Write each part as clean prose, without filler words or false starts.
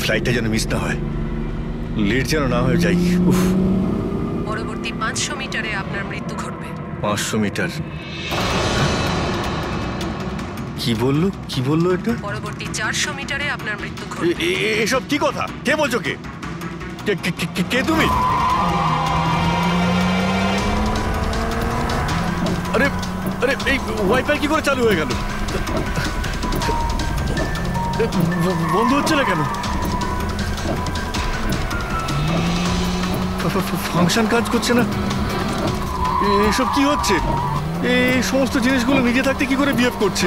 ফ্লাইটটা যেন মিস না হয়, লেট যেন না হয়ে যাই। পরবর্তী 500 মিটারে আপনার মৃত্যু ঘটবে। 500 মিটার? কি বললো এটা? পরবর্তী 400 মিটারে আপনার মৃত্যু ঘটবে। এসব কি কথা? কে বলছো? কে তুমি? আরে আরে এই ওয়াইফাই কি করে চালু হয়ে গেল? বন্ধ হচ্ছে না কেন? ফাংশন কাজ করছে না? এসব কি হচ্ছে? এই সমস্ত জিনিসগুলো নিজে থাকতে কি করে বিহেভ করছে?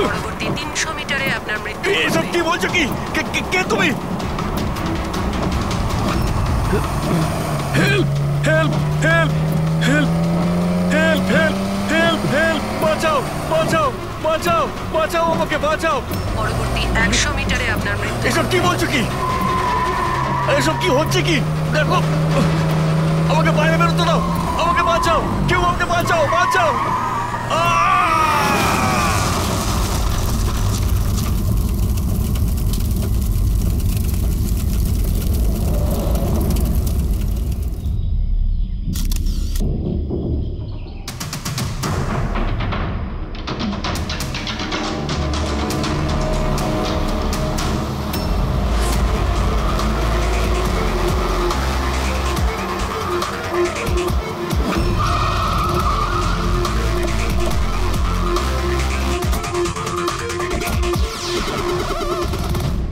পরবর্তী 300 মিটারে আপনার মৃত্যু। এসব কি বলছো? কি কে তুমি? Help help help help help help help help! বাঁচাও বাঁচাও বাঁচাও বাঁচাও, আমাকে বাঁচাও! পরবর্তী 100 মিটারে আপনার মৃত্যু। এসব কি বলছো? কি এসব কি হচ্ছে? কি দেখো, আমাকে বাইরে বেরোতে দাও, আমাকে বাঁচাও, কেউ আমাকে বাঁচাও, বাঁচাও!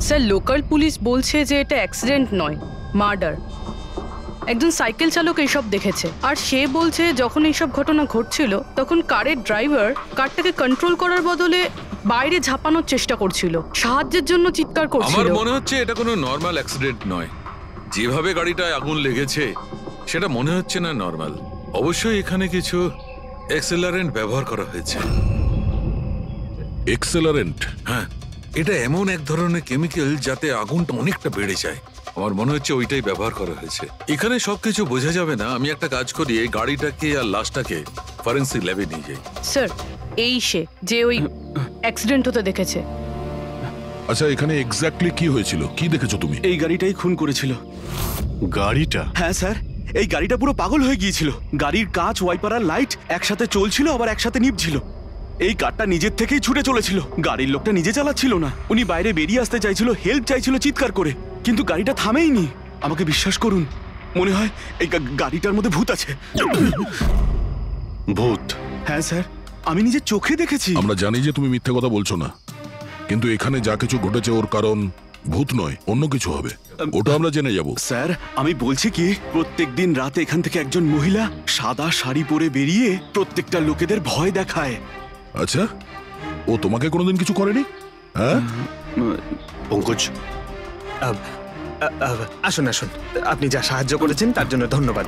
স্যার, লোকাল পুলিশ বলছে যে এটা অ্যাক্সিডেন্ট নয়, মার্ডার। একজন সাইকেল চালক এইসব দেখেছে, আর সে বলছে যখন এইসব ঘটনা ঘটছিল তখন কারের ড্রাইভার কারটাকে কন্ট্রোল করার বদলে বাইরে ঝাঁপানোর চেষ্টা করছিল, সাহায্যের জন্য চিৎকার করছিল। আমার মনে হচ্ছে এটা কোনো নর্মাল অ্যাক্সিডেন্ট নয়। যেভাবে গাড়িটায় আগুন লেগেছে সেটা মনে হচ্ছে না নর্মাল। অবশ্যই এখানে কিছু এক্সেলারেন্ট ব্যবহার করা হয়েছে। এক্সেলারেন্ট? হ্যাঁ, এটা এমন এক ধরনের কেমিক্যাল যাতে আগুনটা অনেকটা বেড়ে যায়। আমার মনে হচ্ছে ওইটাই ব্যবহার করা হয়েছে। এখানে সবকিছু বোঝা যাবে না। আমি একটা কাজ করি, এই গাড়িটাকে আর লাশটাকে ফরেন্সিক ল্যাবে নিয়ে যাই। স্যার, এই সে যে ওই অ্যাক্সিডেন্ট হতে দেখেছে। আচ্ছা, এখানে এক্স্যাক্টলি কি হয়েছিল? কি দেখেছো তুমি? এই গাড়িটাই খুন করেছিল। গাড়িটা? হ্যাঁ স্যার, এই গাড়িটা পুরো পাগল হয়ে গিয়েছিল। গাড়ির কাঁচ, ওয়াইপার আর লাইট একসাথে চলছিল, আবার একসাথে নিভছিল। এই কারটা নিজের থেকেই ছুটে চলেছিল। গাড়ির লোকটা নিজে চালাচ্ছিল না, উনি বাইরে বেরিয়ে আসতে চাইছিল, হেল্প চাইছিল চিৎকার করে, কিন্তু গাড়িটা থামেইনি। আমাকে বিশ্বাস করুন, মনে হয় এই গাড়িটার মধ্যে ভূত আছে। ভূত? হ্যাঁ স্যার, আমি নিজের চোখে দেখেছি। আমরা জানি যে তুমি মিথ্যে কথা বলছো না, কিন্তু এখানে যা কিছু ঘটেছে ওর কারণ ভূত নয়, অন্য কিছু হবে। ওটা আমরা জেনে যাব। স্যার, আমি বলছি কি, প্রত্যেকদিন রাতে এখান থেকে একজন মহিলা সাদা শাড়ি পরে বেরিয়ে প্রত্যেকটা লোকেদের ভয় দেখায়। আচ্ছা, ও তোমাকে কোনোদিন কিছু করেনি? হ্যাঁ পঙ্কজ, আসুন আসুন, আপনি যা সাহায্য করেছেন তার জন্য ধন্যবাদ।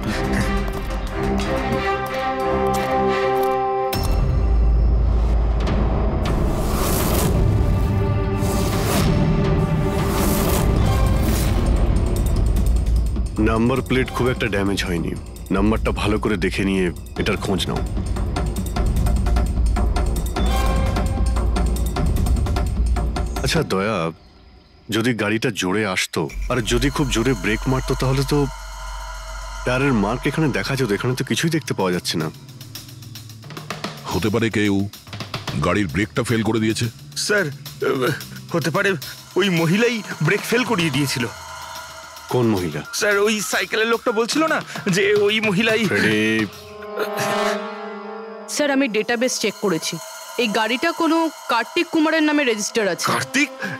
নাম্বার প্লেট খুব একটা ড্যামেজ হয়নি। নাম্বারটা ভালো করে দেখে নিয়ে এটার খোঁজ নাও। আচ্ছা দয়া, যদি গাড়িটা জোরে আসতো আর যদি খুব জোরে ব্রেক মারতো তাহলে তো টায়ারের মার্ক এখানে দেখা যেত। এখানে তো কিছুই দেখতে পাওয়া যাচ্ছে না। হতে পারে কেউ গাড়ির ব্রেকটা ফেল করে দিয়েছে। স্যার, হতে পারে ওই মহিলাই ব্রেক ফেল করিয়ে দিয়েছিল। কোন মহিলা? স্যার, ওই সাইকেলের লোকটা বলছিল না যে ওই মহিলাই। স্যার, আমি ডেটাবেস চেক করেছি, এই গাড়িটা কোনো কার্তিক কুমারের নামে রেজিস্টার আছে।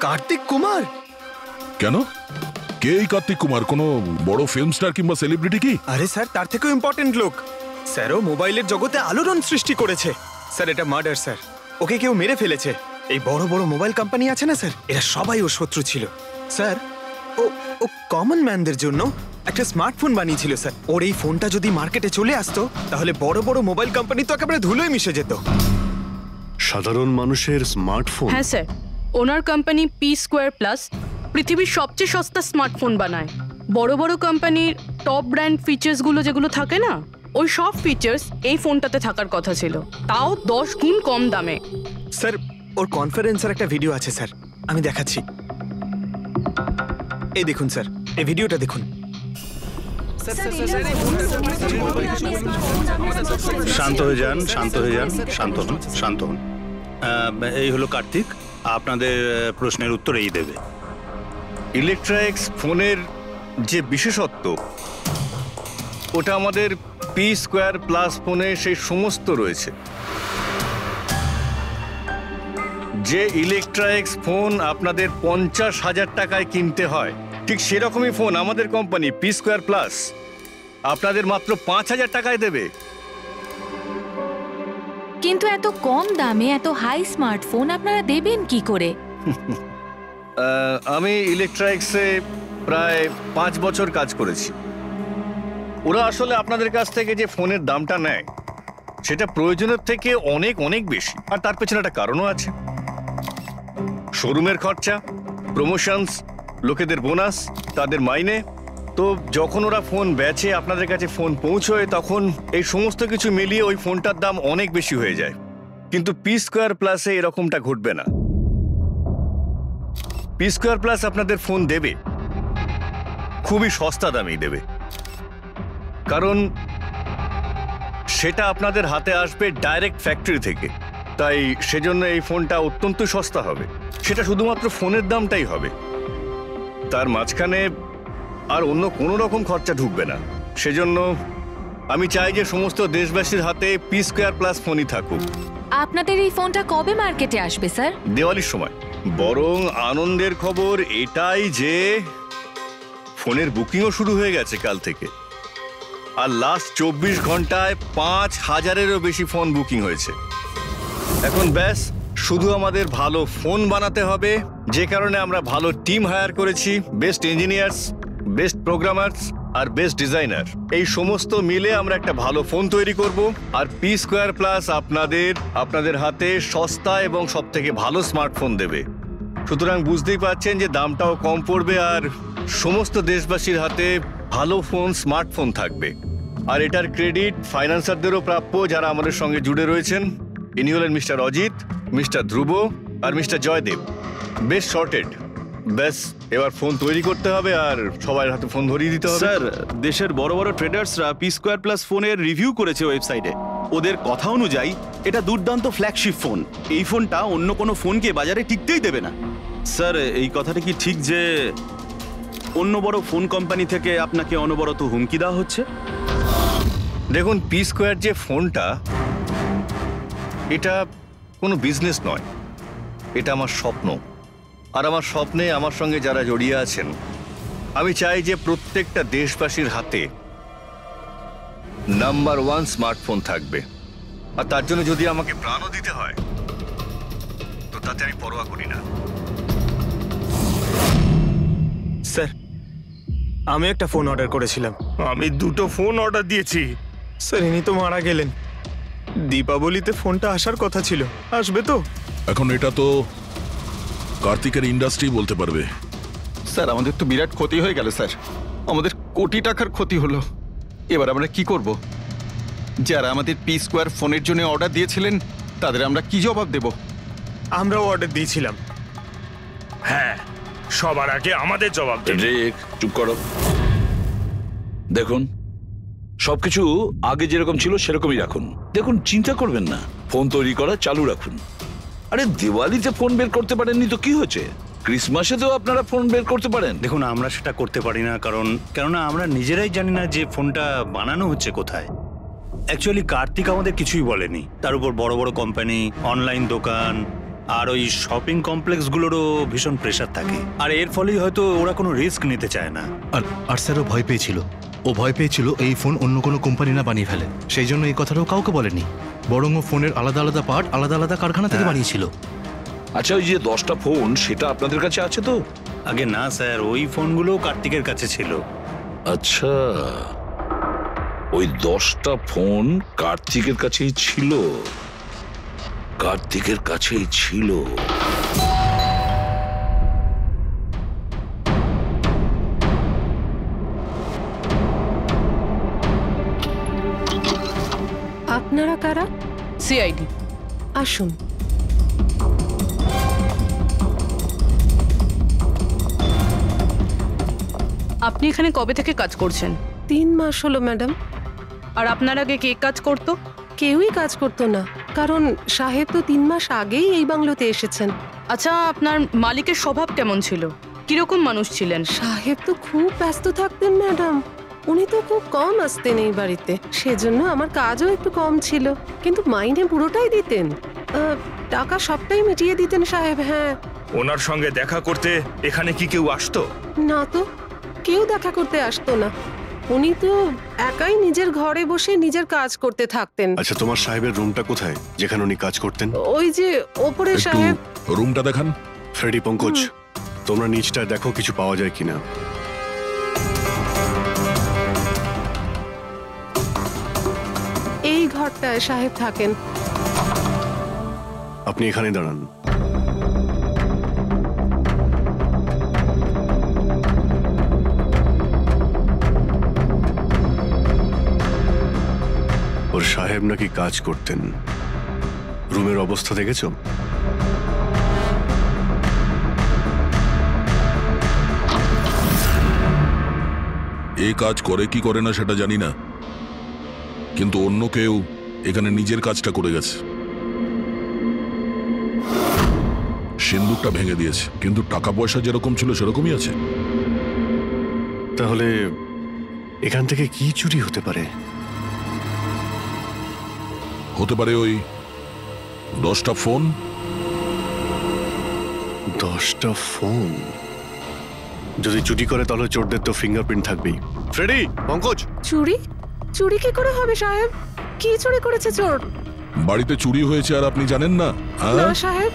কার্তিক কুমার? কেন? কে এই কার্তিক কুমার? কোনো বড় ফিল্ম স্টার কিংবা সেলিব্রিটি কি? আরে স্যার, তার থেকেও ইম্পর্টেন্ট লোক। স্যারও মোবাইলের জগতে আলোড়ন সৃষ্টি করেছে। স্যার, এটা মার্ডার স্যার। ওকে কেউ মেরে ফেলেছে। এই বড় বড় মোবাইল কোম্পানি আছে না স্যার, এরা সবাই ওর শত্রু ছিল স্যার। ও কমন ম্যানদের জন্য একটা স্মার্টফোন বানিয়েছিল স্যার। ওর এই ফোনটা যদি মার্কেটে চলে আসতো তাহলে বড় বড় মোবাইল কোম্পানি তো একেবারে ধুলোয় মিশে যেত। সাধারণ মানুষের স্মার্টফোন? হ্যাঁ স্যার, ওনার কোম্পানি P2+ পৃথিবীর সবচেয়ে সস্তা স্মার্টফোন বানায়। বড় বড় কোম্পানির টপ ব্র্যান্ড ফিচার্সগুলো যেগুলো থাকে না, ওই সব ফিচার্স এই ফোনটাতে থাকার কথা ছিল, তাও 10 গুণ কম দামে। স্যার, ও ওর কনফারেন্সের একটা ভিডিও আছে স্যার, আমি দেখাচ্ছি। এই দেখুন স্যার, এই ভিডিওটা দেখুন। শান্ত হয়ে যান, শান্ত হয়ে যান, শান্ত হন, শান্ত হন। এই হলো কার্তিক, আপনাদের প্রশ্নের উত্তর এই দেবে। ইলেকট্রনিক্স ফোনের যে বিশেষত্ব, ওটা আমাদের পি স্কোয়ার প্লাস ফোনে সেই সমস্ত রয়েছে। যে ইলেকট্রনিক্স ফোন আপনাদের 50,000 টাকায় কিনতে হয়, ঠিক সেরকমই ফোন আমাদের কোম্পানি পি স্কোয়ার প্লাস আপনাদের মাত্র 5,000 টাকায় দেবে। কিন্তু এত কম দামে এত হাই স্মার্টফোন আপনারা দেবেন কি করে? আমি ইলেকট্রনিক্সে প্রায় 5 বছর কাজ করেছি। ওরা আসলে আপনাদের কাছ থেকে যে ফোনের দামটা নেয় সেটা প্রয়োজনের থেকে অনেক অনেক বেশি, আর তার পেছনে একটা কারণও আছে। শোরুমের খরচা, প্রমোশনস, লোকেদের বোনাস, তাদের মাইনে। তো যখন ওরা ফোন বেচে, আপনাদের কাছে ফোন পৌঁছয়, তখন এই সমস্ত কিছু মিলিয়ে ওই ফোনটার দাম অনেক বেশি হয়ে যায়। কিন্তু পি স্কোয়ার প্লাসে এরকমটা ঘটবে না। পি স্কোয়ার প্লাস আপনাদের ফোন দেবে খুবই সস্তা দামেই দেবে, কারণ সেটা আপনাদের হাতে আসবে ডাইরেক্ট ফ্যাক্টরি থেকে। তাই সেজন্য এই ফোনটা অত্যন্ত সস্তা হবে। সেটা শুধুমাত্র ফোনের দামটাই হবে, তার মাঝখানে আর অন্য কোনো রকম খরচা ঢুকবে না। সেজন্য আমি চাই যে সমস্ত দেশবাসীর হাতে পি স্কোয়ার প্লাস ফোনই থাকুক। আপনাদের এই ফোনটা কবে মার্কেটে আসবে স্যার? দিওয়ালির সময়। বরং আনন্দের খবর এটাই যে ফোনের বুকিংও শুরু হয়ে গেছে কাল থেকে। আর লাস্ট 24 ঘন্টায় 5,000-এরও বেশি ফোন বুকিং হয়েছে। এখন ব্যাস শুধু আমাদের ভালো ফোন বানাতে হবে, যে কারণে আমরা ভালো টিম হায়ার করেছি। বেস্ট ইঞ্জিনিয়ার্স, বেস্ট প্রোগ্রামার্স আর বেস্ট ডিজাইনার, এই সমস্ত মিলে আমরা একটা ভালো ফোন তৈরি করব। আর পি স্কোয়ার প্লাস আপনাদের হাতে সস্তা এবং সবথেকে ভালো স্মার্টফোন দেবে। সুতরাং বুঝতেই পারছেন যে দামটাও কম পড়বে, আর সমস্ত দেশবাসীর হাতে ভালো ফোন, স্মার্টফোন থাকবে। আর এটার ক্রেডিট ফাইন্যান্সারদেরও প্রাপ্য, যারা আমাদের সঙ্গে জুড়ে রয়েছেন। ইনি হলেন মিস্টার অজিত, মিস্টার ধ্রুব আর মিস্টার জয়দেব। বেশ শর্টেড। ব্যাস এবার ফোন তৈরি করতে হবে আর সবার হাতে ফোন ধরিয়ে দিতে হবে। স্যার, দেশের বড় বড় ট্রেডার্সরা পি স্কোয়ার প্লাস ফোনের রিভিউ করেছে ওয়েবসাইটে। ওদের কথা অনুযায়ী এটা দুর্দান্ত ফ্ল্যাগশিপ ফোন। এই ফোনটা অন্য কোনো ফোনকে বাজারে টিকতেই দেবে না। স্যার, এই কথাটা কি ঠিক যে অন্য বড় ফোন কোম্পানি থেকে আপনাকে অনবরত হুমকি দেওয়া হচ্ছে? দেখুন, পি স্কোয়ার যে ফোনটা, এটা কোনো বিজনেস নয়, এটা আমার স্বপ্ন। আর আমার স্বপ্নে আমার সঙ্গে যারা জড়িয়ে আছেন, আমি চাই যে প্রত্যেকটা দেশবাসীর হাতে নাম্বার 1 স্মার্টফোন থাকবে। আর তার জন্য যদি আমাকে প্রাণও দিতে হয়, তো তাতে আমি পরোয়া করি না। স্যার, আমি একটা ফোন অর্ডার করেছিলাম। আমি 2টো ফোন অর্ডার দিয়েছি। স্যার, ইনি তো মারা গেলেন। দীপাবলিতে ফোনটা আসার কথা ছিল, আসবে তো? এখন এটা তো কার্তিকের ইন্ডাস্ট্রি বলতে পারবে। স্যার, আমাদের তো বিরাট ক্ষতি হয়ে গেল স্যার। আমাদের কোটি টাকার ক্ষতি হলো। এবার আমরা কি করব? যারা আমাদের পি স্কোয়ার ফোনের জন্য অর্ডার দিয়েছিলেন, তাদের আমরা কি জবাব দেব? আমরাও অর্ডার দিয়েছিলাম। হ্যাঁ, সবার আগে আমাদের জবাব দেন। চুপ করো। দেখুন, সবকিছু আগে যেরকম ছিল সেরকমই রাখুন। দেখুন, চিন্তা করবেন না, ফোন তৈরি করা চালু রাখুন। আরে দিওয়ালিতে ফোন বের করতে পারেননি তো কি হয়েছে? ক্রিসমাসেতেও আপনারা ফোন বের করতে পারেন। দেখুন, আমরা সেটা করতে পারি না, কেননা আমরা নিজেরাই জানি না যে ফোনটা বানানো হচ্ছে কোথায়। অ্যাকচুয়ালি কার্তিক আমাদের কিছুই বলেনি। তার উপর বড় বড় কোম্পানি, অনলাইন দোকান আর ওই শপিং কমপ্লেক্সগুলোরও ভীষণ প্রেশার থাকে। আর এর ফলেই হয়তো ওরা কোনো রিস্ক নিতে চায় না। আর স্যারও ভয় পেয়েছিল। ও ভয় পেয়েছিল এই ফোন অন্য কোনো কোম্পানি না বানিয়ে ফেলে, সেই জন্য এই কথাটাও কাউকে বলেনি। বরং ও ফোনের আলাদা আলাদা পার্ট আলাদা আলাদা কারখানা থেকে বানিয়েছিল। আচ্ছা, ওই যে 10টা ফোন, সেটা আপনাদের কাছে আছে তো? আগে না স্যার, ওই ফোনগুলো কার্তিকের কাছে ছিল। আচ্ছা, ওই 10টা ফোন কার্তিকের কাছেই ছিল। কার্তিকের কাছেই ছিল। আপনারা কারা? সিআইডি। আসুন। আপনি এখানে কবে থেকে কাজ করছেন? 3 মাস হলো ম্যাডাম। আর আপনার আগে কে কাজ করতো? কেউই কাজ করতো না, কারণ সাহেব তো 3 মাস আগেই এই বাংলোতে এসেছেন। আচ্ছা, আপনার মালিকের স্বভাব কেমন ছিল? কিরকম মানুষ ছিলেন? সাহেব তো খুব ব্যস্ত থাকতেন ম্যাডাম। উনি তো খুব কম আসতেন এই বাড়িতে, সেজন্য আমার কাজও একটু কম ছিল, কিন্তু মাইনে পুরোটাই দিতেন। টাকা সবটাই মিটিয়ে দিতেন সাহেব। হ্যাঁ। ওনার সঙ্গে দেখা করতে এখানে কি কেউ আসতো? না তো, কেউ দেখা করতে আসতো না। উনি তো একাই নিজের ঘরে বসে নিজের কাজ করতে থাকতেন। আচ্ছা, তোমার সাহেবের রুমটা কোথায় যেখানে উনি কাজ করতেন? ওই যে ওপরে একটু সাহেব। রুমটা দেখান। ফ্রেডি, পঙ্কজ, তোমরা নিচটা দেখো কিছু পাওয়া যায় কিনা। এই ঘরটায় সাহেব থাকেন। আপনি এখানে দাঁড়ান। ওর সাহেব নাকি কাজ করতেন। রুমের অবস্থা দেখেছো? এই কাজ করে কি করে না সেটা জানি না, কিন্তু অন্য কেউ এখানে নিজের কাজটা করে গেছে। সিন্দুকটা ভেঙে দিয়েছে, কিন্তু টাকা পয়সা যেরকম ছিল সেরকমই আছে। তাহলে এখান থেকে কি চুরি হতে পারে? হতে পারে ওই 10টা ফোন। 10টা ফোন? যদি চুরি করে তাহলে চোরদের তো ফিঙ্গারপ্রিন্ট থাকবেই। ফ্রেডি, পঙ্কজ। চুরি? চুরি কি করে হবে সাহেব? কি চুরি করেছে চোর? বাড়িতে চুরি হয়েছে আর আপনি জানেন না? না সাহেব,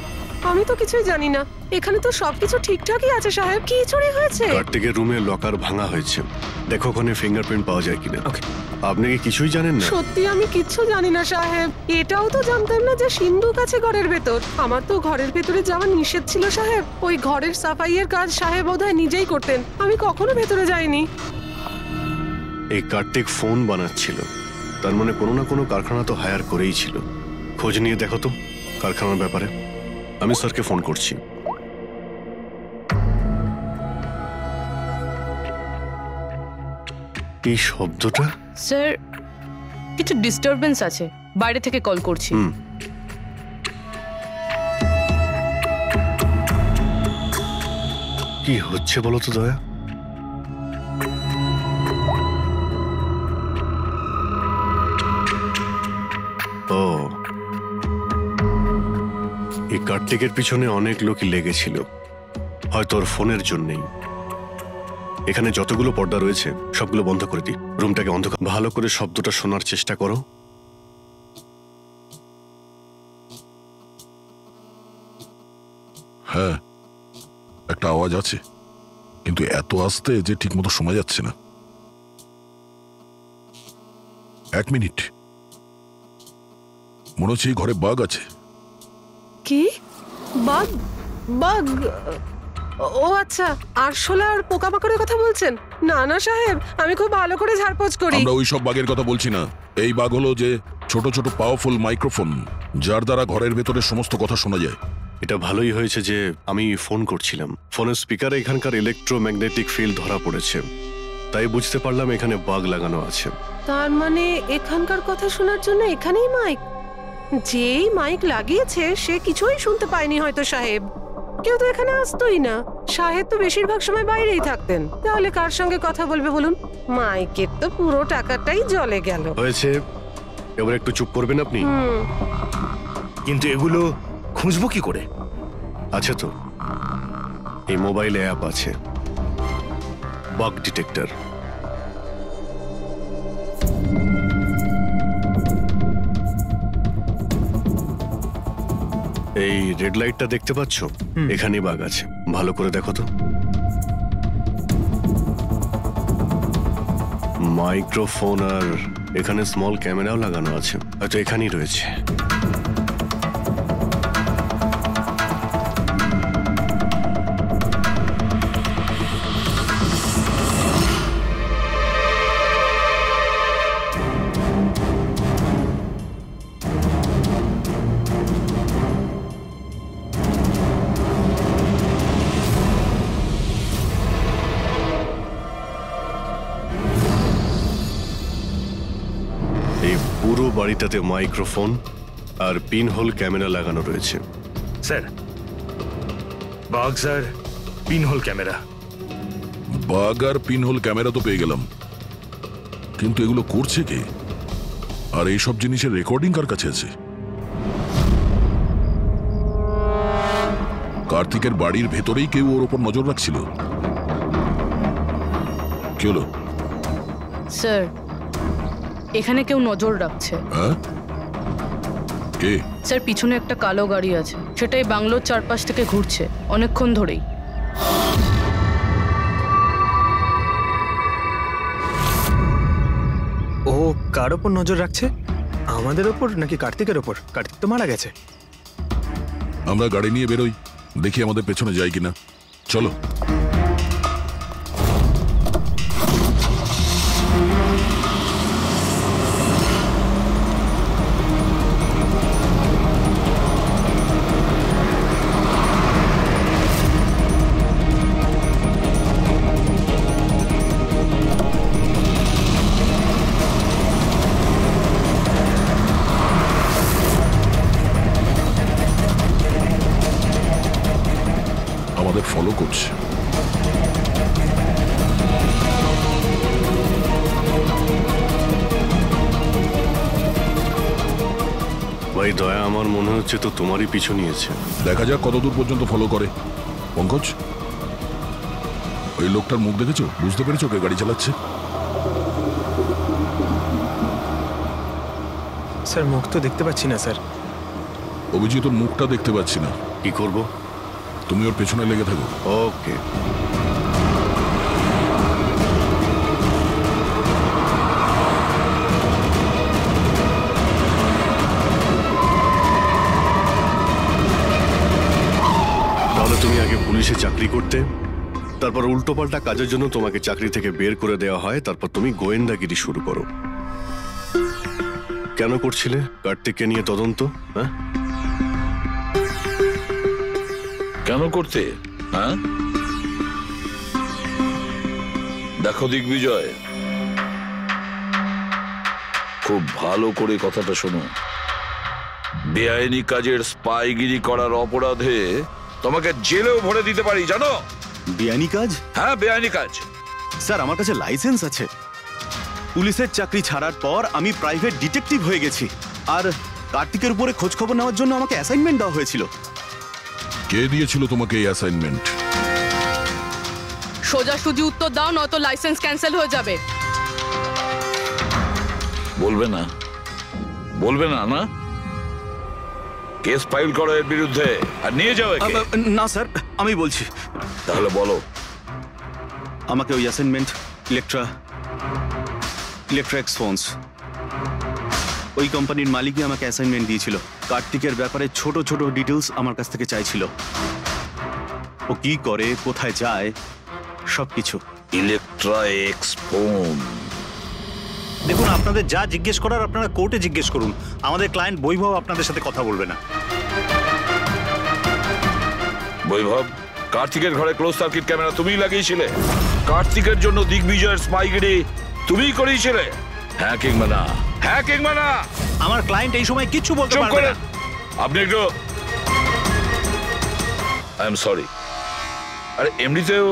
আমি তো কিছুই জানি না। এখানে তো সবকিছু ঠিকঠাকই আছে সাহেব। কি চুরি হয়েছে? কার্তিকের রুমে লকার ভাঙা হয়েছে, দেখো ওখানে ফিঙ্গারপ্রিন্ট পাওয়া যায় কিনা। আপনি কি কিছুই জানেন না? সত্যি আমি কিচ্ছু জানি না সাহেব। এটাও তো জানতাম না যে সিন্ধুক আছে ঘরের ভেতর। আমার তো ঘরের ভেতরে যাওয়া নিষেধ ছিল সাহেব। ওই ঘরের সাফাইয়ের কাজ সাহেব বোধহয় নিজেই করতেন, আমি কখনো ভেতরে যাইনি। এই কার্তিক ফোন বানাচ্ছিল, তার মানে কোনো না কোনো কারখানা তো হায়ার করেই ছিল। খোঁজ নিয়ে দেখো তো কারখানার ব্যাপারে। আমি স্যারকে ফোন করছি। এই শব্দটা? স্যার, কিছু ডিস্টারবেন্স আছে, বাইরে থেকে কল করছি। কি হচ্ছে বলো তো দয়া? ও, এই কার্তিকের পিছনে অনেক লোকই লেগেছিল, হয়তো ওর ফোনের জন্যই। এখানে যতগুলো পর্দা রয়েছে সবগুলো বন্ধ করে দিই। রুমটাকে অন্ধকার। ভালো করে শব্দটা শোনার চেষ্টা করো। হ্যাঁ, একটা আওয়াজ আছে, কিন্তু এত আস্তে যে ঠিক মতো শোনা যাচ্ছে না। 1 মিনিট, মনে হচ্ছে এই ঘরে বাগ আছে। কি বাগ? বাগ? ও আচ্ছা, আরশোলা আর পোকামাকড়ের কথা বলছেন? না না সাহেব, আমি খুব ভালো করে ঝাড়পোছ করি। আমরা ওই সব বাগের কথা বলছি না। এই বাগ হলো যে ছোট ছোট পাওয়ারফুল মাইক্রোফোন, যার দ্বারা ঘরের ভেতরে সমস্ত কথা শোনা যায়। এটা ভালোই হয়েছে যে আমি ফোন করছিলাম। ফোনের স্পিকারে এখানকার ইলেকট্রোম্যাগনেটিক ফিল্ড ধরা পড়েছে, তাই বুঝতে পারলাম এখানে বাগ লাগানো আছে। তার মানে এখানকার কথা শোনার জন্য এখানেই মাইক? যেই মাইক লাগিয়েছে সে কিছুই শুনতে পায়নি হয়তো সাহেব। কেউ তো এখানে আসতোই না। সাহেব তো বেশিরভাগ সময় বাইরেই থাকতেন, তাহলে কার সঙ্গে কথা বলবে বলুন? মাইকের তো পুরো টাকাটাই জলে গেল। হয়েছে, এবার একটু চুপ করবেন আপনি। কিন্তু এগুলো খুঁজবো কি করে? আছে তো, এই মোবাইলে অ্যাপ আছে, বাগ ডিটেক্টর। এই রেড লাইটটা দেখতে পাচ্ছ? এখানে বাগ আছে, ভালো করে দেখো তো। মাইক্রোফোন আর এখানে স্মল ক্যামেরাও লাগানো আছে, হয়তো এখানেই রয়েছে। পুরো বাড়িটাতে মাইক্রোফোন আর পিনহোল ক্যামেরা লাগানো রয়েছে। Sir, bug sir, pinhole camera. Bug আর পিনহোল ক্যামেরা তো পেয়ে গেলাম, কিন্তু এগুলো করছে কে? আর এইসব জিনিসের রেকর্ডিং কার কাছে আছে? কার্তিকের বাড়ির ভেতরেই কেউ ওর ওপর নজর রাখছিল। কি হলো? স্যার, এখানে কেউ নজর রাখছে। হ্যাঁ? কে? স্যার, পিছনে একটা কালো গাড়ি আছে, সেটাই বাংলোর চারপাশ থেকে ঘুরছে অনেকক্ষণ ধরেই। ও কার ওপর নজর রাখছে? আমাদের ওপর নাকি কার্তিকের ওপর? কার্তিক তো মারা গেছে। আমরা গাড়ি নিয়ে বেরোই, দেখি আমাদের পেছনে যাই কিনা। চলো। আমাদের ফলো করছে। ভাই দয়া, আমার মনে হচ্ছে তো তোমারই পিছু নিয়েছে। দেখা যাক কতদূর পর্যন্ত ফলো করে। পঙ্কজ, ওই লোকটার মুখ দেখেছো? বুঝতে পেরেছো কে গাড়ি চালাচ্ছে? স্যার, মুখ তো দেখতে পাচ্ছি না স্যার। অভিজিৎ, ওর মুখটা দেখতে পাচ্ছি না। কি করব? তুমি ওর পেছনে লেগে থাকো। ওকে। তাহলে তুমি আগে পুলিশে চাকরি করতে, তারপর উল্টোপাল্টা কাজের জন্য তোমাকে চাকরি থেকে বের করে দেওয়া হয়, তারপর তুমি গোয়েন্দাগিরি শুরু করো। কেন করছিলে কার্তিককে নিয়ে তদন্ত? হ্যাঁ, কেন করতে? হ্যাঁ, দেখো দিগ্বিজয়, খুব ভালো করে কথাটা শোনো। বেআইনি কাজের স্পাইগিরি করার অপরাধে তোমাকে জেলেও ভরে দিতে পারি, জানো? বেআইনি কাজ? হ্যাঁ, বেআইনি কাজ। স্যার, আমার কাছে লাইসেন্স আছে। পুলিশের চাকরি ছাড়ার পর আমি প্রাইভেট ডিটেকটিভ হয়ে গেছি, আর কার্তিকের উপরে খোঁজ খবর নেওয়ার জন্য আমাকে অ্যাসাইনমেন্ট দেওয়া হয়েছিল। কে দিয়েছিল তোমাকে এই অ্যাসাইনমেন্ট? সোজাসুজি উত্তর দাও, নয়তো লাইসেন্স ক্যান্সেল হয়ে যাবে। বলবে না? বলবে না? না, কেস ফাইল করো এর বিরুদ্ধে আর নিয়ে যাও একে। না স্যার, আমি বলছি। তাহলে বলো। আমাকে ওই অ্যাসাইনমেন্ট ইলেকট্রা এক্সফোন্স, ওই কোম্পানির মালিকই আমাকে অ্যাসাইনমেন্ট দিয়েছিল। কার্তিকের ব্যাপারে ছোট ছোট ডিটেলস আমার কাছ থেকে চাইছিল। ও কি করে, কোথায় যায়, সবকিছু। ইলেকট্রা এক্সফোন। দেখুন, আপনাদের যা জিজ্ঞেস করার আপনারা কোর্টে জিজ্ঞেস করুন। আমাদের ক্লায়েন্ট বৈভব আপনাদের সাথে কথা বলবে না। বৈভব, কার্তিকের ঘরে ক্লোজ সার্কিট ক্যামেরা তুমিই লাগিয়েছিলে? কার্তিকের জন্য দিগ্বিজয়ের স্পাইগিরি তুমিই করিয়েছিলে? হ্যাঁ কিংবা না? হ্যাঁ কিংবা না? আমার ক্লায়েন্ট এই সময় কিছু বলতে পারবে না। আপনি একটু, আই এম সরি। আরে এমনিতেও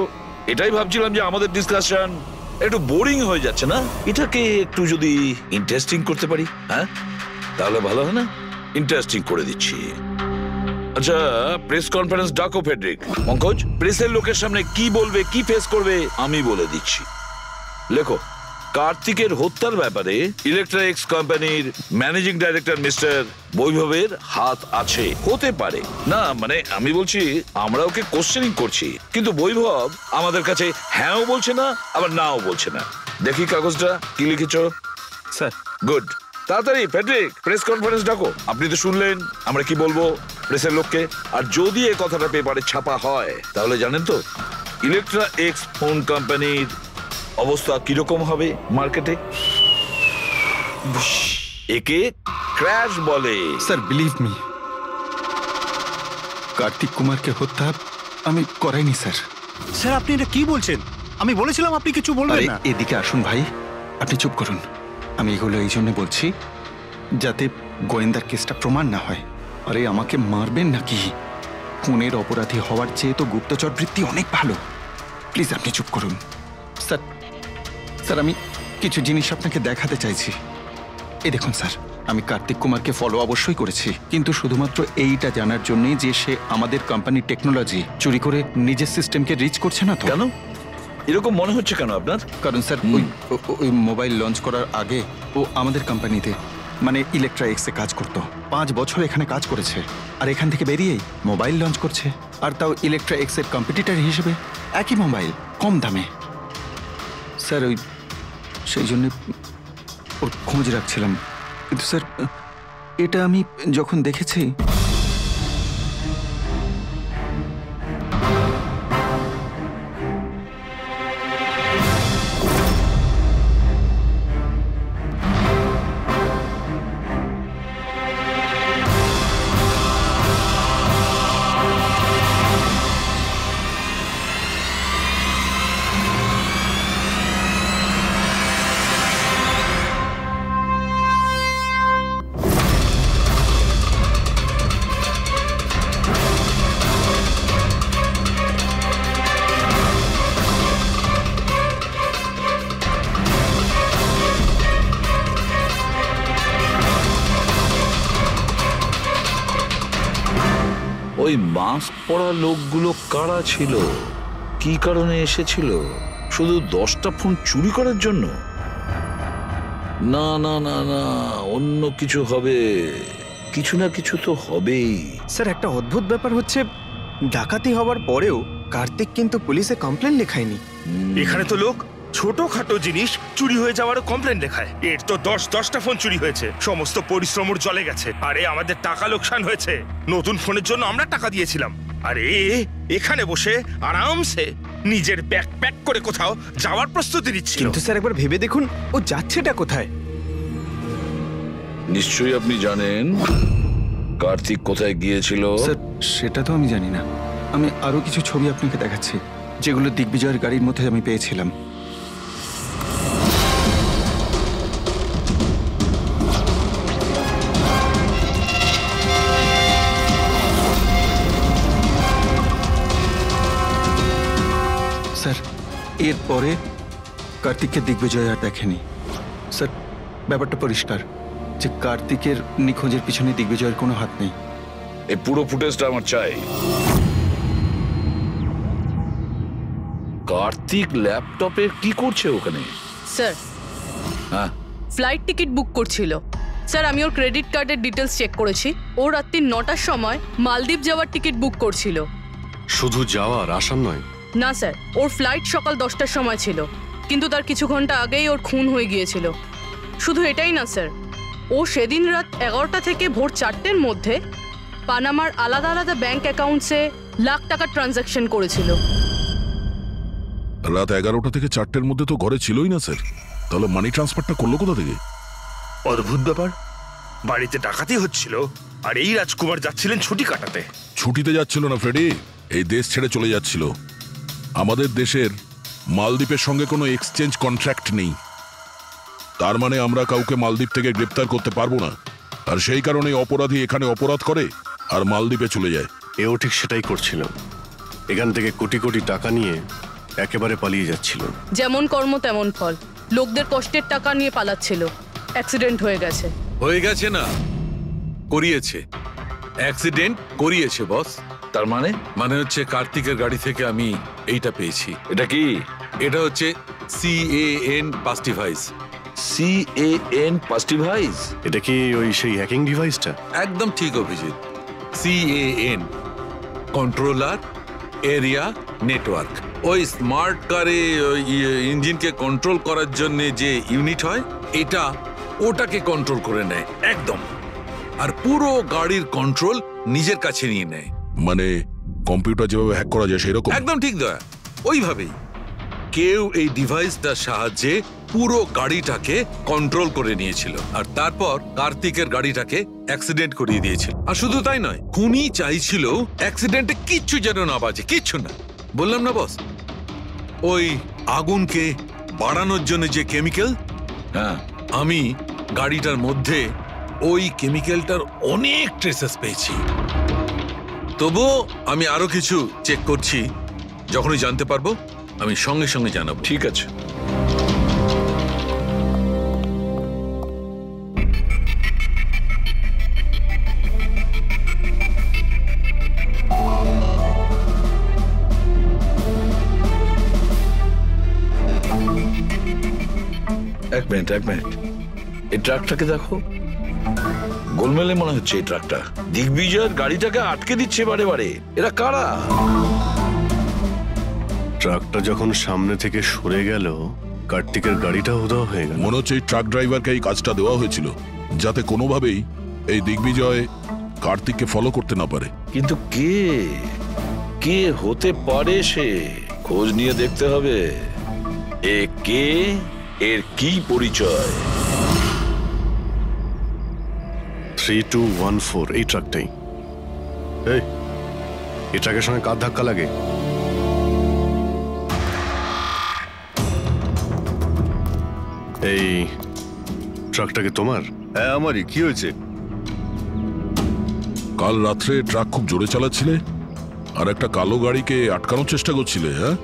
এটাই ভাবছিলাম যে আমাদের ডিসকাশন একটু বোরিং হয়ে যাচ্ছে না, এটাকে একটু যদি ইন্টারেস্টিং করতে পারি, হ্যাঁ তাহলে ভালো হয় না? ইন্টারেস্টিং করে দিচ্ছি। আচ্ছা, প্রেস কনফারেন্স ডাকো ফেডরিক। পঙ্কজ, প্রেসের লোকের সামনে কি বলবে, কি ফেস করবে আমি বলে দিচ্ছি। লেখো, কার্তিকের হত্যার ব্যাপারে ইলেকট্রা এক্স কোম্পানির ম্যানেজিং ডাইরেক্টর মিস্টার বৈভবের হাত আছে। হতে পারে না, মানে আমি বলছি আমরা ওকে কোশ্চেনিং করছি, কিন্তু বৈভব আমাদের কাছে হ্যাঁও বলছে না আবার নাও বলছে না। দেখি কাগজটা কি লিখেছো। Sir, good. তাড়াতাড়ি ফেডরিক, প্রেস কনফারেন্স ডাকো। আপনি তো শুনলেন আমরা কি বলবো প্রেসের লোককে। আর যদি এই কথাটা পেপারে ছাপা হয় তাহলে জানেন তো ইলেকট্রা এক্স ফোন কোম্পানির অবস্থা কিরকম হবে মার্কেটে। একে ক্র্যাশ বলে। স্যার, বিলিভ মি, কার্তিক কুমারকে হত্যা আমি করাইনি স্যার। স্যার, আপনি এটা কি বলছেন? আমি বলেছিলাম আপনি কিছু বলবেন না। এদিকে আসুন ভাই, আপনি চুপ করুন। আমি এগুলো এই জন্য বলছি, যাতে গোয়েন্দার কেসটা প্রমাণ না হয়। আরে আমাকে মারবেন নাকি? খুনের অপরাধী হওয়ার চেয়ে তো গুপ্তচর বৃত্তি অনেক ভালো। প্লিজ আপনি চুপ করুন। স্যার স্যার আমি কিছু জিনিস আপনাকে দেখাতে চাইছি। এই দেখুন স্যার, আমি কার্তিক কুমারকে ফলো অবশ্যই করেছি, কিন্তু শুধুমাত্র এইটা জানার জন্যই যে সে আমাদের কোম্পানির টেকনোলজি চুরি করে নিজের সিস্টেমকে রিচ করছে না তো। কেন এরকম মনে হচ্ছে কেন আপনার? কারণ স্যার ওই মোবাইল লঞ্চ করার আগে ও আমাদের কোম্পানিতে মানে ইলেকট্রা এক্সে কাজ করত। 5 বছর এখানে কাজ করেছে, আর এখান থেকে বেরিয়েই মোবাইল লঞ্চ করছে, আর তাও ইলেকট্রা এক্সের কম্পিটিটর হিসেবে। একই মোবাইল, কম দামে। স্যার সেই জন্য ওর খোঁজ রাখছিলাম। কিন্তু স্যার এটা আমি যখন দেখেছি, ওই মাস্ক পরা লোকগুলো কারা ছিল, কি কারণে এসেছিল? শুধু 10টা ফোন চুরি করার জন্য? না না না না, অন্য কিছু হবে, কিছু না কিছু তো হবেই। স্যার একটা অদ্ভুত ব্যাপার হচ্ছে, ডাকাতি হওয়ার পরেও কার্তিক কিন্তু পুলিশে কমপ্লেন লেখায়নি। এখানে তো লোক ছোটখাটো জিনিস চুরি হয়ে যাওয়ারও কমপ্লেন লেখায়। এর তো 10টা ফোন চুরি হয়েছে, সমস্ত পরিশ্রম ওর জলে গেছে। আরে আমাদের টাকা লোকসান হয়েছে, নতুন ফোনের জন্য আমরা টাকা দিয়েছিলাম। আরে এখানে বসে আরামসে নিজের ব্যাগ প্যাক করে কোথাও যাওয়ার প্রস্তুতি নিচ্ছিল। কিন্তু স্যার একবার ভেবে দেখুন, ও যাচ্ছেটা কোথায়? নিশ্চয়ই আপনি জানেন কার্তিক কোথায় গিয়েছিল। স্যার সেটা তো আমি জানি না। আমি আরো কিছু ছবি আপনাকে দেখাচ্ছি, যেগুলো দিগ্বিজয়ের গাড়ির মধ্যে আমি পেয়েছিলাম। স্যার এরপরে কার্তিককে দিগ্বিজয় আর দেখেনি। স্যার ব্যাপারটা পরিষ্কার যে কার্তিকের নিখোঁজের পিছনে দিগ্বিজয়ের কোনো হাত নেই। এই পুরো ফুটেজটা আমার চাই। কার্তিক ল্যাপটপে কি করছে ওখানে? স্যার হ্যাঁ, ফ্লাইট টিকিট বুক করছিল। স্যার আমি ওর ক্রেডিট কার্ডের ডিটেলস চেক করেছি। ও রাত্রি 9টার সময় মালদ্বীপ যাওয়ার টিকিট বুক করছিল। শুধু যাওয়ার, আসার নয়? না স্যার, ওর ফ্লাইট সকাল 10টার সময় ছিল, কিন্তু তার কিছু ঘন্টা আগেই ওর খুন হয়ে গিয়েছিল। শুধু এটাই না স্যার, ও সেদিন রাত 11টা থেকে ভোর 4টের মধ্যে পানামার আলাদা আলাদা ব্যাংক অ্যাকাউন্টসে লাখ টাকার ট্রানজ্যাকশন করেছিল। রাত 11টা থেকে 4টের মধ্যে তো ঘরে ছিলই না স্যার, তাহলে মানি ট্রান্সফারটা করলো কোথা থেকে? অদ্ভুত ব্যাপার, বাড়িতে ডাকাতি হচ্ছিল আর এই রাজকুমার যাচ্ছিলেন ছুটি কাটাতে। ছুটিতে যাচ্ছিল না ফ্রেডি, এই দেশ ছেড়ে চলে যাচ্ছিল। আমাদের দেশের মালদ্বীপের সঙ্গে কোনো এক্সচেঞ্জ কন্ট্রাক্ট নেই, তার মানে আমরা কাউকে মালদ্বীপ থেকে গ্রেপ্তার করতে পারবো না। আর সেই কারণে অপরাধী এখানে অপরাধ করে আর মালদ্বীপে চলে যায়। এও ঠিক সেটাই করছিল, এখান থেকে কোটি কোটি টাকা নিয়ে একেবারে পালিয়ে যাচ্ছিল। যেমন কর্ম তেমন ফল, লোকদের কষ্টের টাকা নিয়ে পালাচ্ছিল। অ্যাক্সিডেন্ট হয়ে গেছে। হয়ে গেছে না, করিয়েছে। অ্যাক্সিডেন্ট করিয়েছে বস। তার মানে? মানে হচ্ছে কার্তিকের গাড়ি থেকে আমি এইটা পেয়েছি। এটা কি? এটা হচ্ছে CAN পাস্টিভাইস। CAN পাস্টিভাইস? এটা কি ওই সেই হ্যাকিং ডিভাইসটা? একদম ঠিক Abhijit. CAN controller area network. ওই স্মার্ট কারে ইঞ্জিনকে কন্ট্রোল করার জন্য যে ইউনিট হয়, এটা ওটাকে কন্ট্রোল করে নেয় একদম, আর পুরো গাড়ির কন্ট্রোল নিজের কাছে নিয়ে নেয়। মানে কম্পিউটার যেভাবে হ্যাক করা যায় সেরকম? একদম ঠিক দয়া, ওইভাবেই। কেউ এই ডিভাইসটার সাহায্যে পুরো গাড়িটাকে কন্ট্রোল করে নিয়েছিল, আর তারপর কার্তিকের গাড়িটাকে অ্যাক্সিডেন্ট করিয়ে দিয়েছিল। আর শুধু তাই নয়, খুনি চাইছিল অ্যাক্সিডেন্টে কিচ্ছু যেন না বাজে, কিচ্ছু না। বললাম না বস, ওই আগুনকে বাড়ানোর জন্য যে কেমিক্যাল, হ্যাঁ, আমি গাড়িটার মধ্যে ওই কেমিক্যালটার অনেক ট্রেসেস পেয়েছি। তবুও আমি আরো কিছু চেক করছি, যখনই জানতে পারবো আমি সঙ্গে সঙ্গে জানাবো। ঠিক আছে। এক মিনিট এই ট্রাকটাকে দেখো, গোলমেলে মনে হচ্ছে এই ট্রাকটা। দিগ্বিজয়ের গাড়িটাকে আটকে দিচ্ছে বারে বারে। এরা কারা? ট্রাকটা যখন সামনে থেকে সরে গেল, কার্তিকের গাড়িটা উধাও হয়ে গেল। মনে হচ্ছে এই ট্রাক ড্রাইভারকে এই কাজটা দেওয়া হয়েছিল যাতে কোনোভাবেই এই দিগ্বিজয় কার্তিককে ফলো করতে না পারে। কিন্তু কে হতে পারে সে? খোঁজ নিয়ে দেখতে হবে। এ কে, এর কি পরিচয়? 3214 এই ট্রাকটাই। এই ট্রাকের সঙ্গে কার ধাক্কা লাগে? এই ট্রাকটাকে তোমার? হ্যাঁ আমারই। কি হয়েছে? কাল রাত্রে ট্রাক খুব জোরে চালাচ্ছিলে আর একটা কালো গাড়িকে আটকানোর চেষ্টা করছিলে। হ্যাঁ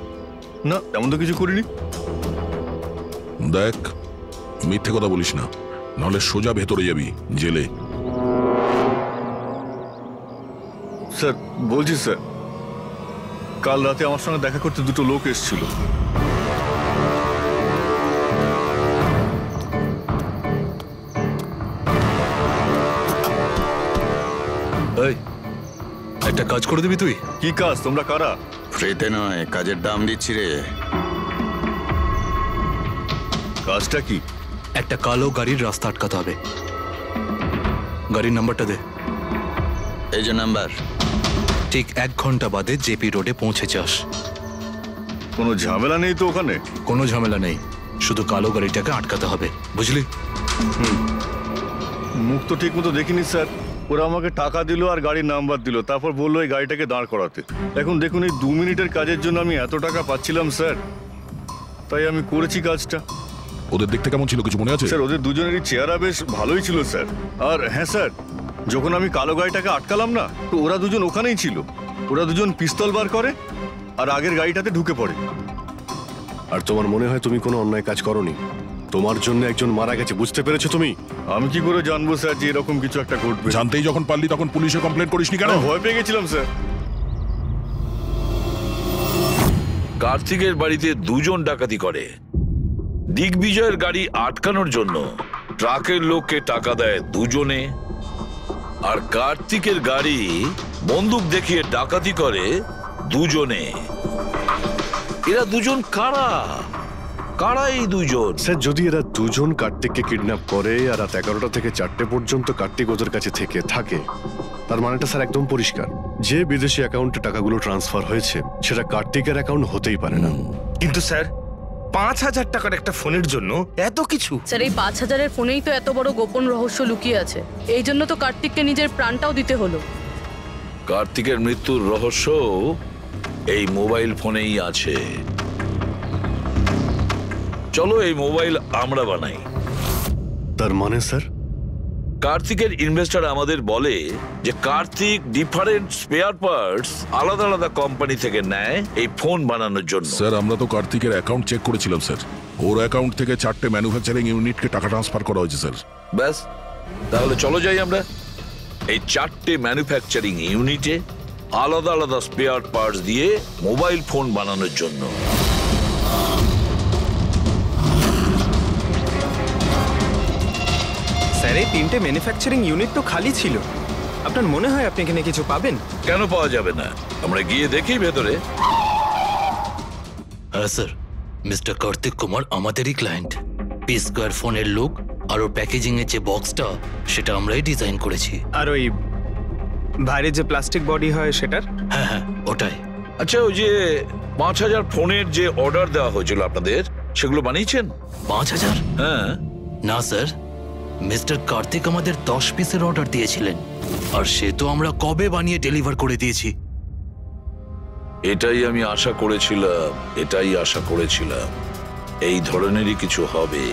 না, এমন তো কিছু করিনি। দেখ, মিথ্যে কথা বলিস না, নাহলে সোজা ভেতরে যাবি জেলে। স্যার বলছি স্যার, কাল রাতে আমার সঙ্গে দেখা করতে দুটো লোক এসেছিল। একটা কাজ করে দিবি তুই? কি কাজ? তোমরা কারা? ফ্রিতে নয়, কাজের দাম দিচ্ছি রে। কাজটা কি? একটা কালো গাড়ির রাস্তা আটকাতে হবে। গাড়ির নাম্বারটা দে। এই যে নাম্বার। ঠিক 1 ঘন্টা বাদে জেপি রোডে পৌঁছে যাস। কোনো ঝামেলা নেই তো ওখানে? কোনো ঝামেলা নেই, শুধু কালো গাড়িটাকে আটকাতে হবে, বুঝলি? মুখ তো ঠিক মতো দেখিনি স্যার। ওরা আমাকে টাকা দিল আর গাড়ির নাম্বার দিল, তারপর বললো এই গাড়িটাকে দাঁড় করাতে। এখন দেখুন, এই 2 মিনিটের কাজের জন্য আমি এত টাকা পাচ্ছিলাম স্যার, তাই আমি করেছি কাজটা। ওদের দেখতে কেমন ছিল কিছু মনে আছে? স্যার ওদের দুজনেরই চেহারা বেশ ভালোই ছিল স্যার। আর হ্যাঁ স্যার, যখন আমি কালো গাড়িটাকে আটকালাম না, তো ওরা দুজন ওখানেই ছিল। ওরা দুজন পিস্তল বার করে আর আগের গাড়িটাতে ঢুকে পড়ে। আর তোমার মনে হয় তুমি কোনো অন্যায় কাজ করনি? তোমার জন্য একজন মারা গেছে, বুঝতে পেরেছো তুমি? আমি কি করে জানবো স্যার যে এরকম কিছু একটা ঘটবে? জানতেই যখন পারলি তখন পুলিশে কমপ্লেন করিসনি কেন? ভয় পেয়ে গেছিলাম স্যার। কার্তিকের বাড়িতে 2 জন ডাকাতি করে। দিগ্বিজয়ের গাড়ি আটকানোর জন্য ট্রাকের লোককে টাকা দেয় 2 জনে, আর কার্তিকের গাড়ি বন্দুক দেখিয়ে ডাকাতি করে 2 জনে। এরা 2 জন কারা? কারা এই 2 জন? স্যার যদি এরা 2 জন কার্তিককে কিডন্যাপ করে আর রাত 11টা থেকে 4টে পর্যন্ত কার্তিক ওদের কাছে থাকে, তার মানেটা স্যার একদম পরিষ্কার, যে বিদেশি অ্যাকাউন্টে টাকাগুলো ট্রান্সফার হয়েছে সেটা কার্তিকের অ্যাকাউন্ট হতেই পারে না। কিন্তু স্যার 5,000 টাকার একটা ফোনের জন্য এত কিছু? স্যার এই 5,000-এর ফোনেই তো এত বড় গোপন রহস্য লুকিয়ে আছে। এই জন্য তো কার্তিককে নিজের প্রাণটাও দিতে হলো। কার্তিকের মৃত্যুর রহস্য এই মোবাইল ফোনেই আছে। চলো এই মোবাইল আমরা বানাই। তার মানে স্যার? কার্তিকের ইনভেস্টর আমাদের বলে যে কার্তিক ডিফারেন্ট স্পেয়ার পার্টস আলাদা আলাদা কোম্পানি থেকে নেয় এই ফোন বানানোর জন্য। স্যার আমরা তো কার্তিকের অ্যাকাউন্ট চেক করেছিলাম স্যার, ওর অ্যাকাউন্ট থেকে 4টে ম্যানুফ্যাকচারিং ইউনিটকে টাকা ট্রান্সফার করা হয়েছে স্যার। ব্যাস, তাহলে চলো যাই আমরা এই 4টে ম্যানুফ্যাকচারিং ইউনিটে আলাদা আলাদা স্পেয়ার পার্টস দিয়ে মোবাইল ফোন বানানোর জন্য। স্যার এই 3টে ম্যানুফ্যাকচারিং ইউনিট তো খালি ছিল, আপনার মনে হয় আপনি এখানে কিছু পাবেন? কেন পাওয়া যাবে না? আমরা গিয়ে দেখি ভেতরে। হ্যাঁ স্যার, মিস্টার কার্তিক কুমার আমাদেরই ক্লায়েন্ট। P-Square ফোনের লোক, আর ওর প্যাকেজিং এর যে বক্সটা সেটা আমরাই ডিজাইন করেছি। আর ওই বাইরে যে প্লাস্টিক বডি হয় সেটার? হ্যাঁ ওটাই। আচ্ছা, ওই যে 5,000 ফোনের যে অর্ডার দেওয়া হয়েছিল আপনাদের, সেগুলো বানিয়েছেন? 5,000? হ্যাঁ। না স্যার, মিস্টার কার্তিক আমাদের 10 পিসের অর্ডার দিয়েছিলেন, আর সে তো আমরা কবে বানিয়ে ডেলিভার করে দিয়েছি। এটাই আমি আশা করেছিলাম, এই ধরনেরই কিছু হবে।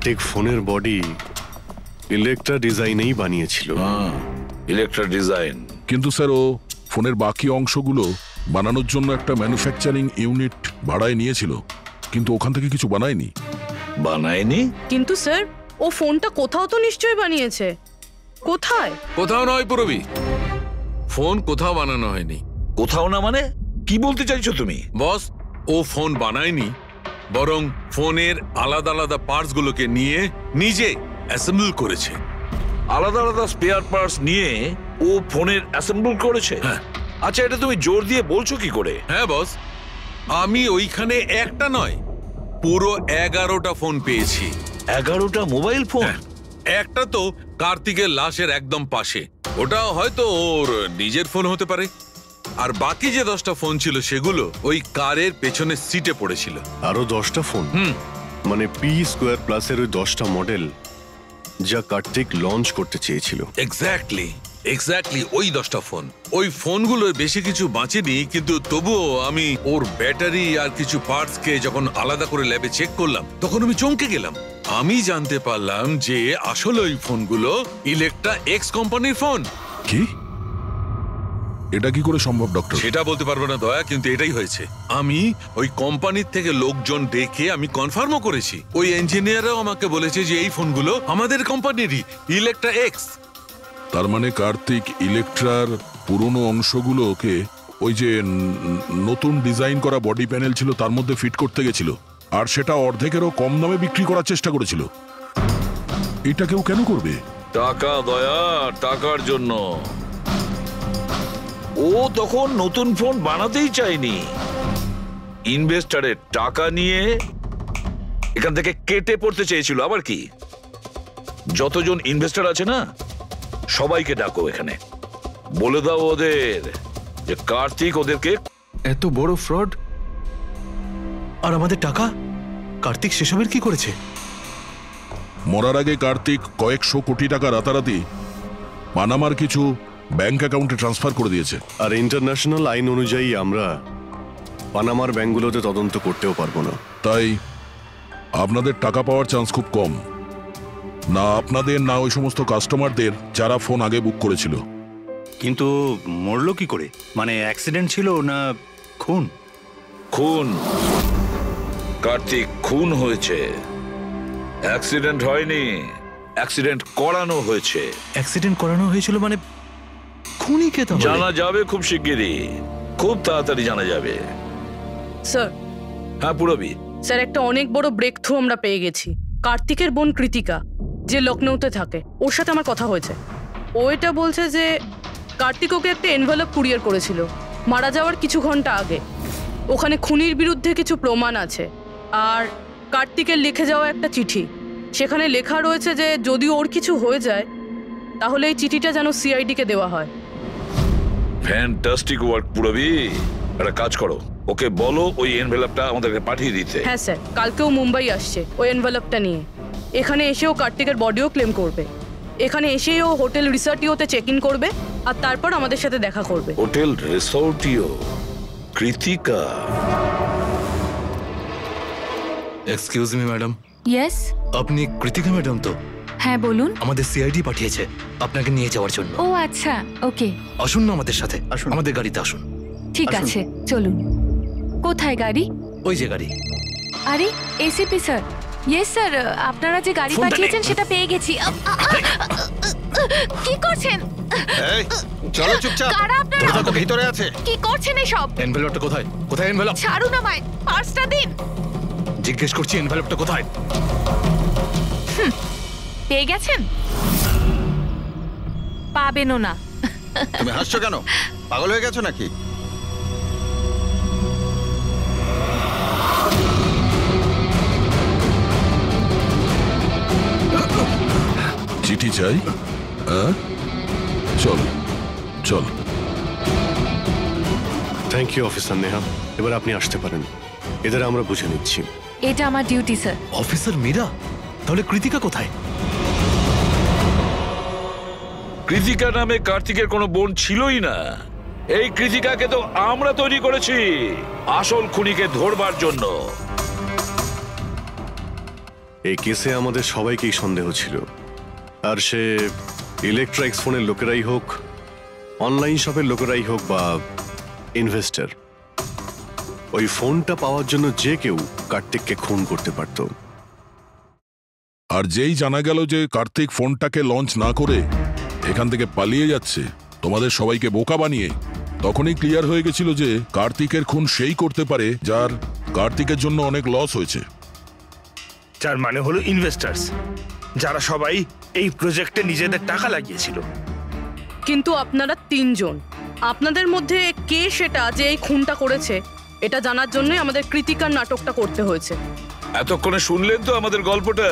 কার্তিক ফোনের বডি ইলেকট্রা ডিজাইনেই বানিয়েছিল। ইলেকট্রা ডিজাইন, কিন্তু স্যার ও ফোনের বাকি অংশগুলো বানানোর জন্য একটা ম্যানুফ্যাকচারিং ইউনিট ভাড়ায় নিয়েছিল, কিন্তু ওখান থেকে কিছু বানায়নি। বানায়নি? কিন্তু স্যার ও ফোনটা কোথাও তো নিশ্চয়ই বানিয়েছে। কোথায়? কোথাও নয় পুরবি, ফোন কোথাও বানানো হয়নি। কোথাও না মানে কি বলতে চাইছো তুমি? বস, ও ফোন বানায়নি, বরং ফোনের আলাদা আলাদা পার্টস গুলোকে নিয়ে নিজে অ্যাসেম্বল করেছে। আলাদা আলাদা স্পেয়ার পার্টস নিয়ে ও ফোনের অ্যাসেম্বল করেছে? আচ্ছা, এটা তুমি জোর দিয়ে বলছো কি করে? হ্যাঁ বস, আমি ওইখানে একটা নয় পুরো 11টা ফোন পেয়েছি। 11টা মোবাইল ফোন? একটা তো কার্তিকের লাশের একদম পাশে, ওটা হয়তো ওর নিজের ফোন হতে পারে। আর বাকি যে 10টা ফোন ছিল সেগুলো ওই কারের পেছনে সিটে পড়েছিল। আরো 10টা ফোন? মানে পি স্কোয়ার প্লাসের ওই 10টা মডেল যা কার্তিক লঞ্চ করতে চেয়েছিল। এক্স্যাক্টলি ওই 10টা ফোন। ওই ফোনগুলোর বেশি কিছু বাঁচেনি, কিন্তু তবুও আমি ওর ব্যাটারি আর কিছু পার্টস কে যখন আলাদা করে ল্যাবে চেক করলাম তখন আমি চমকে গেলাম। আমি জানতে পারলাম যে আসলে ওই ফোনগুলো ইলেকট্রা এক্স কোম্পানির ফোন। কি? এটা কি করে সম্ভব ডক্টর? সেটা বলতে পারবো না দয়া, কিন্তু এটাই হয়েছে। আমি ওই কোম্পানির থেকে লোকজন ডেকে আমি কনফার্মও করেছি। ওই ইঞ্জিনিয়াররাও আমাকে বলেছে যে এই ফোনগুলো আমাদের কোম্পানিরই, ইলেকট্রা এক্স। তার মানে কার্তিক ইলেকট্রার পুরনো অংশগুলোকে ওই যে নতুন ডিজাইন করা বডি প্যানেল ছিল তার মধ্যে ফিট করতে গেছিল, আর সেটা অর্ধেকেরও কম দামে বিক্রি করার চেষ্টা করেছিল। এটা কেউ কেন করবে? টাকা দয়া, টাকার জন্য। ও তখন নতুন ফোন বানাতেই চায়নি, ইনভেস্টারের টাকা নিয়ে এখান থেকে কেটে পড়তে চেয়েছিল। আবার কি, যতজন ইনভেস্টর আছে না সবাইকে ডাকো এখানে, বলে দাও ওদের যে কার্তিক ওদেরকে এত বড় ফ্রড। আর আমাদের টাকা কার্তিক সেসবের কি করেছে? মরার আগে কার্তিক কয়েকশো কোটি টাকা রাতারাতি পানামার কিছু ব্যাংক অ্যাকাউন্টে ট্রান্সফার করে দিয়েছে। আর ইন্টারন্যাশনাল আইন অনুযায়ী আমরা পানামার ব্যাংকগুলোতে তদন্ত করতেও পারবো না। তাই আপনাদের টাকা পাওয়ার চান্স খুব কম। না আপনাদের, না ওই সমস্ত কাস্টমারদের যারা ফোন আগে বুক করেছিল। কিন্তু মরলো কি করে? মানে অ্যাক্সিডেন্ট ছিল না খুন? খুন। কার্তিক খুন হয়েছে, অ্যাক্সিডেন্ট হয়নি। অ্যাক্সিডেন্ট করানো হয়েছে। অ্যাক্সিডেন্ট করানো হয়েছিল মানে খুনি কে? তাহলে জানা যাবে খুব শিগগিরই, খুব তাড়াতাড়ি জানা যাবে। স্যার। হ্যাঁ পুরবি। স্যার, একটা অনেক বড় ব্রেক থ্রু আমরা পেয়ে গেছি। কার্তিকের বোন কৃতিকা, যে লখনৌতে থাকে, ওর সাথে আমার কথা হয়েছে। ও এটা বলছে যে কার্তিক ওকে একটা এনভেলপ কুরিয়ার করেছিল মারা যাওয়ার কিছু ঘন্টা আগে। ওখানে খুনির বিরুদ্ধে কিছু প্রমাণ আছে, আর কার্তিকের লিখে যাওয়া একটা চিঠি। সেখানে লেখা রয়েছে যে যদি ওর কিছু হয়ে যায় তাহলে এই চিঠিটা যেন সিআইডিকে দেওয়া হয়। ফ্যান্টাস্টিক ওয়ার্ক পুরবি। একটা কাজ করো, ওকে বলো ওই এনভেলপটা আমাদেরকে পাঠিয়ে দিতে। হ্যাঁ স্যার, কালকেও মুম্বাই আসছে ওই এনভেলপটা নিয়ে। এখানে এসেও কার্তিকের বডিও ক্লেম করবে। এখানে এসেই ও হোটেল রিসর্টিওতে চেক ইন করবে, আর তারপর আমাদের সাথে দেখা করবে। Hotel Resortio? Kritika? Excuse me madam. Yes, আপনি কৃতিকা ম্যাডাম তো? হ্যাঁ বলুন। আমাদের সিআইডি পাঠিয়েছে আপনাকে নিয়ে যাওয়ার জন্য। ও আচ্ছা, ওকে। আসুন না আমাদের সাথে, আসুন আমাদের গাড়িতে আসুন। ঠিক আছে, চলুন। কোথায় গাড়ি? ওই যে গাড়ি। আরে এসিপি স্যার। ইয়েস স্যার, আপনারা যে গাড়ি পাঠিয়েছেন সেটা পেয়ে গেছি। কি করছেন? এই চলো চুপচাপ। কারা আপনারা? ভিতরে আছে। কি করছেন এসব? এনভেলপটা কোথায়? কোথায় এনভেলপ? ছাড়ুন আমায়, পার্সটা দিন। জিজ্ঞেস করছি এনভেলপটা কোথায়? পেয়ে গেছেন? পাবেনও না। তুমি হাসছো কেন? পাগল হয়ে গেছো নাকি? চিঠি চাই? চল চল। থ্যাংক ইউ অফিসার নেহা, এবার আপনি আসতে পারেন। এদের আমরা বুঝে নিচ্ছি। এটা আমার ডিউটি স্যার। অফিসার মীরা, তাহলে কৃতিকা কোথায়? কৃতিকা নামে কার্তিকের কোনো বোন ছিলই না। এই কৃতিকাকে তো আমরা তৈরি করেছি আসল খুনিকে ধরবার জন্য। এই কেসে আমাদের সবাইকেই সন্দেহ ছিল, আর সে ইলেকট্রনিক্স ফোনের লোকেরাই হোক, অনলাইন শপের লোকেরাই হোক বা ইনভেস্টর, ওই ফোনটা পাওয়ার জন্য যে কেউ কার্তিককে খুন করতে পারত। আর যেই জানা গেল যে কার্তিক ফোনটাকে লঞ্চ না করে এখান থেকে পালিয়ে যাচ্ছে তোমাদের সবাইকে বোকা বানিয়ে, তখনই ক্লিয়ার হয়ে গেছিল যে কার্তিকের খুন সেই করতে পারে যার কার্তিকের জন্য অনেক লস হয়েছে। যার মানে হলো ইনভেস্টার্স, যারা সবাই এই প্রজেক্টে নিজেদের টাকা লাগিয়েছিল। কিন্তু আপনারা তিনজন, আপনাদের মধ্যে কে সেটা যে এই খুনটা করেছে এটা জানার জন্যই আমাদের কৃতিকার নাটকটা করতে হয়েছে। এতক্ষণে শুনলেন তো আমাদের গল্পটা,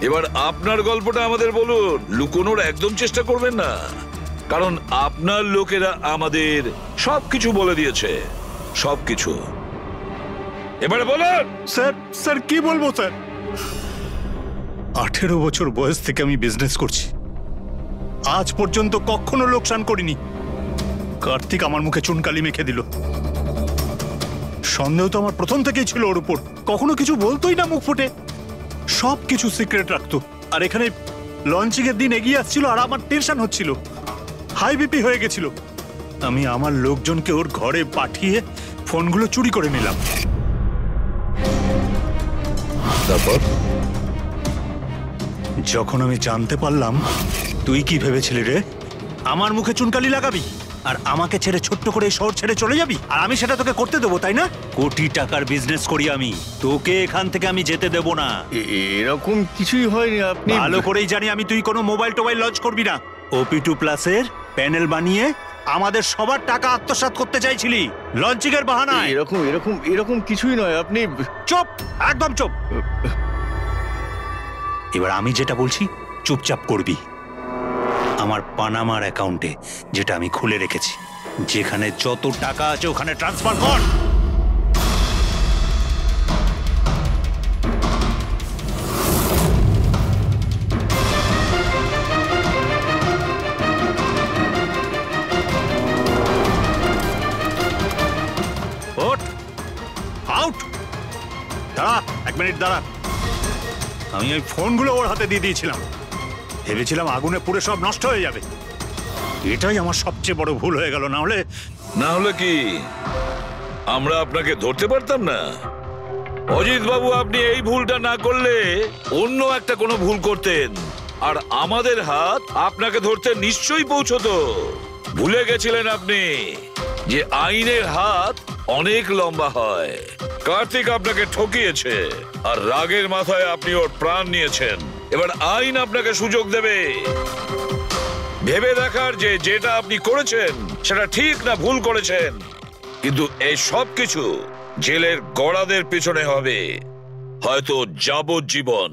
এবার আপনার গল্পটা আমাদের বলুন। লুকোনোর একদম চেষ্টা করবেন না, কারণ আপনার লোকেরা আমাদের সবকিছু বলে দিয়েছে, সবকিছু। এবারে বলুন। স্যার কি বলবো স্যার? 18 বছর বয়স থেকে আমি বিজনেস করছি, আজ পর্যন্ত কখনো লোকসান করিনি। কার্তিক আমার মুখে চুনকালি মেখে দিল। সন্দেহ তো আমার প্রথম থেকেই ছিল ওর উপর, কখনো কিছু বলতোই না মুখ ফুটে, সব কিছু সিক্রেট রাখতো। আর এখানে লঞ্চিং এর দিন এগিয়ে আসছিল আর আমার টেনশন হচ্ছিল, হাই বিপি হয়ে গেছিল। আমি আমার লোকজনকে ওর ঘরে পাঠিয়ে ফোনগুলো চুরি করে নিলাম। তারপর যখন আমি জানতে পারলাম, তুই কি ভেবেছিলি রে? আমার মুখে চুনকালি লাগাবি আর আমাকে ছেড়ে ছোট্ট করে শহর ছেড়ে চলে যাবি, আর আমি সেটা তোকে করতে দেবো, তাই না? কোটি টাকার বিজনেস করি আমি, তোকে এখান থেকে আমি যেতে দেবো না। এরকম কিছুই হয়নি। আপনি ভালো করেই জানি আমি তুই কোনো মোবাইল টোবাইল লঞ্চ করবি না। OP2 প্লাসের প্যানেল বানিয়ে আমাদের সবার টাকা আত্মসাৎ করতে চাইছিলি লঞ্চিং এর বাহানায়। এরকম কিছুই নয়। আপনি চুপ, একদম চুপ। এবার আমি যেটা বলছি চুপচাপ করবি। আমার পানামার অ্যাকাউন্টে, যেটা আমি খুলে রেখেছি, যেখানে যত টাকা আছে ওখানে ট্রান্সফার কর। আউট। দাঁড়া, 1 মিনিট দাঁড়া। আমি ওই ফোনগুলো ওর হাতে দিয়ে দিয়েছিলাম, ভেবেছিলাম আগুনে পুড়ে সব নষ্ট হয়ে যাবে। এটাই আমার সবচেয়ে বড় ভুল হয়ে গেল। না হলে কি আমরা আপনাকে ধরতে পারতাম না? অজিত বাবু, আপনি এই ভুলটা না করলে অন্য একটা কোনো ভুল করতেন, আর আমাদের হাত আপনাকে ধরতে নিশ্চয়ই পৌঁছতো। ভুলে গেছিলেন আপনি যে আইনের হাত অনেক লম্বা হয়। কার্তিক আপনাকে ঠকিয়েছে, আর রাগের মাথায় আপনি ওর প্রাণ নিয়েছেন। এবার আইন আপনাকে সুযোগ দেবে ভেবে দেখার যে যেটা আপনি করেছেন সেটা ঠিক না ভুল করেছেন। কিন্তু এই সব কিছু জেলের গড়াদের পিছনে হবে, হয়তো যাবজ্জীবন।